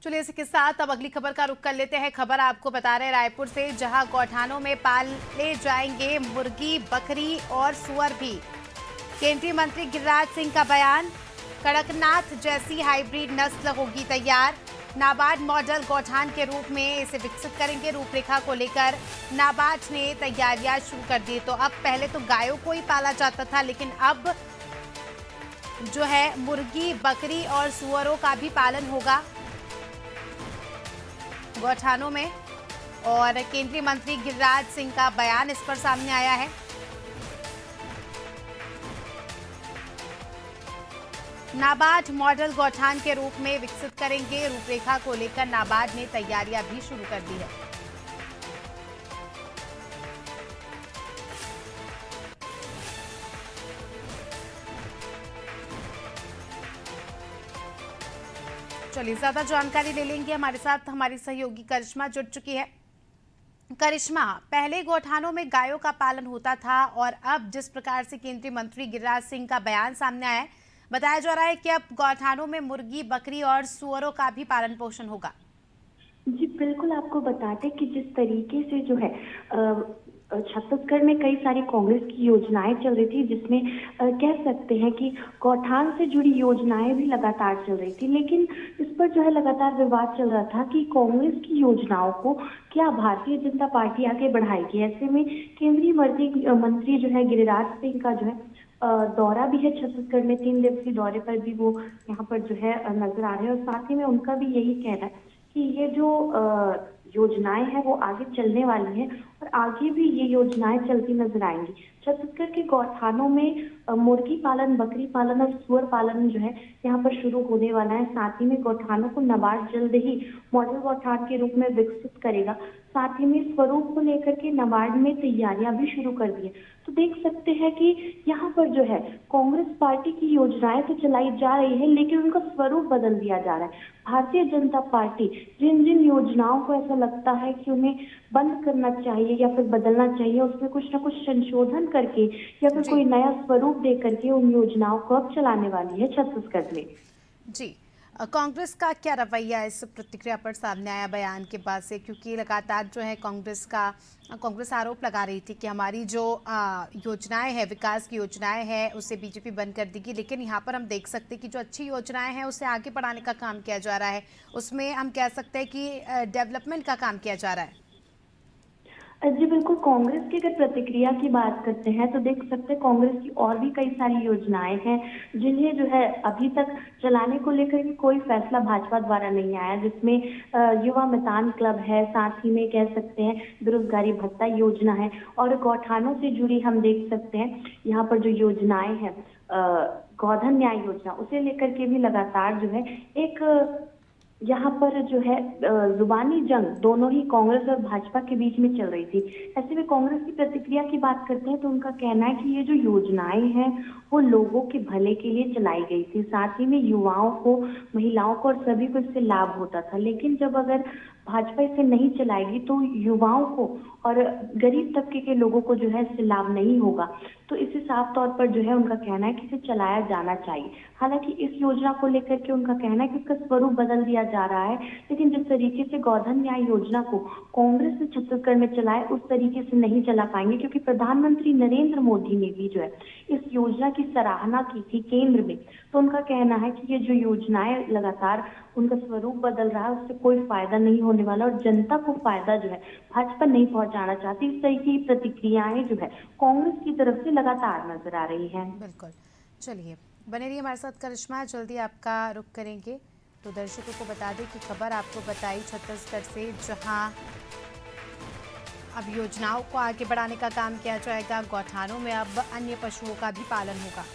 चलिए इसी के साथ अब अगली खबर का रुख कर लेते हैं। खबर आपको बता रहे हैं रायपुर से, जहां गौठानों में पाले जाएंगे मुर्गी, बकरी और सुअर भी। केंद्रीय मंत्री गिरिराज सिंह का बयान, कड़कनाथ जैसी हाइब्रिड नस्ल होगी तैयार। नाबार्ड मॉडल गौठान के रूप में इसे विकसित करेंगे। रूपरेखा को लेकर नाबार्ड ने तैयारियां शुरू कर दी। तो अब पहले तो गायों को ही पाला जाता था, लेकिन अब जो है मुर्गी, बकरी और सुअरों का भी पालन होगा गौठानों में। और केंद्रीय मंत्री गिरिराज सिंह का बयान इस पर सामने आया है। नाबार्ड मॉडल गौठान के रूप में विकसित करेंगे। रूपरेखा को लेकर नाबार्ड ने तैयारियां भी शुरू कर दी है। चलिए ज्यादा जानकारी ले लेंगे, हमारे साथ हमारी सहयोगी करिश्मा जुड़ चुकी है। करिश्मा, पहले गौठानों में गायों का पालन होता था और अब जिस प्रकार से केंद्रीय मंत्री गिरिराज सिंह का बयान सामने आया है, बताया जा रहा है कि अब गौठानों में मुर्गी, बकरी और सुअरों का भी पालन पोषण होगा। जी बिल्कुल, आपको बताते कि जिस तरीके से जो है छत्तीसगढ़ में कई सारी कांग्रेस की योजनाएं चल रही थी, जिसमें कह सकते हैं कि गौठान से जुड़ी योजनाएं भी लगातार चल रही थी, लेकिन इस पर जो है लगातार विवाद चल रहा था कि कांग्रेस की योजनाओं को क्या भारतीय जनता पार्टी आगे बढ़ाएगी। ऐसे में केंद्रीय मंत्री जो है गिरिराज सिंह का जो है दौरा भी है छत्तीसगढ़ में, 3 दिवसीय दौरे पर भी वो यहाँ पर जो है नजर आ रहे हैं। और साथ ही में उनका भी यही कहना है कि ये जो योजनाएं हैं वो आगे चलने वाली हैं और आगे भी ये योजनाएं चलती नजर आएंगी। छत्तीसगढ़ के गौठानों में मुर्गी पालन, बकरी पालन और सुअर पालन जो है यहाँ पर शुरू होने वाला है। साथ ही में गौठानों को नाबार्ड जल्द ही मॉडल गौठान के रूप में विकसित करेगा। साथ ही में स्वरूप को लेकर के नाबार्ड में तैयारियां भी शुरू कर दी है। तो देख सकते हैं कि यहाँ पर जो है कांग्रेस पार्टी की योजनाएं तो चलाई जा रही है, लेकिन उनका स्वरूप बदल दिया जा रहा है। भारतीय जनता पार्टी जिन जिन योजनाओं को ऐसा लगता है कि उन्हें बंद करना चाहिए या फिर बदलना चाहिए, उसमें कुछ ना कुछ संशोधन करके या फिर कोई नया स्वरूप दे करके उन योजनाओं को अब चलाने वाली है छत्तीसगढ़ में। जी, कांग्रेस का क्या रवैया इस प्रतिक्रिया पर सामने आया बयान के बाद से? क्योंकि लगातार जो है कांग्रेस आरोप लगा रही थी कि हमारी जो योजनाएं हैं, विकास की योजनाएं हैं, उसे बीजेपी बंद कर देगी। लेकिन यहाँ पर हम देख सकते हैं कि जो अच्छी योजनाएं हैं उसे आगे बढ़ाने का काम किया जा रहा है। उसमें हम कह सकते हैं कि डेवलपमेंट का काम किया जा रहा है। जी बिल्कुल, कांग्रेस की अगर प्रतिक्रिया की बात करते हैं तो देख सकते हैं कांग्रेस की और भी कई सारी योजनाएं हैं जिन्हें जो है अभी तक चलाने को लेकर के कोई फैसला भाजपा द्वारा नहीं आया, जिसमें युवा मितान क्लब है, साथ ही में कह सकते हैं बेरोजगारी भत्ता योजना है और गौठानों से जुड़ी हम देख सकते हैं यहाँ पर जो योजनाएं हैं, गौधन न्याय योजना, उसे लेकर के भी लगातार जो है एक यहाँ पर जो है जुबानी जंग दोनों ही कांग्रेस और भाजपा के बीच में चल रही थी। ऐसे में कांग्रेस की प्रतिक्रिया की बात करते हैं तो उनका कहना है कि ये जो योजनाएं हैं वो लोगों के भले के लिए चलाई गई थी। साथ ही में युवाओं को, महिलाओं को और सभी को इससे लाभ होता था, लेकिन जब अगर भाजपा इसे नहीं चलाएगी तो युवाओं को और गरीब तबके के लोगों को जो है इससे लाभ नहीं होगा। तो इसे साफ तौर पर जो है उनका कहना है कि इसे चलाया जाना चाहिए। हालांकि इस योजना को लेकर के उनका कहना है कि इसका स्वरूप बदल दिया जा रहा है, लेकिन जिस तरीके से गोधन न्याय योजना को कांग्रेस ने छत्तीसगढ़ में चलाया उस तरीके से नहीं चला पाएंगे, क्योंकि प्रधानमंत्री नरेंद्र मोदी ने भी जो है इस योजना की सराहना की थी केंद्र में। तो उनका कहना है कि ये जो योजनाएं लगातार उनका स्वरूप बदल रहा है उससे कोई फायदा नहीं होने वाला और जनता को फायदा जो है भाजपा नहीं पहुंचाना चाहती। इस तरह की प्रतिक्रियाएं जो है कांग्रेस की तरफ से लगातार नजर आ रही हैं। बिल्कुल, चलिए बने रहिए हमारे साथ करिश्मा, जल्दी आपका रुख करेंगे। तो दर्शकों को बता दें कि खबर आपको बताई छत्तीसगढ़ से, जहां अब योजनाओं को आगे बढ़ाने का काम किया जाएगा। गौठानों में अब अन्य पशुओं का भी पालन होगा।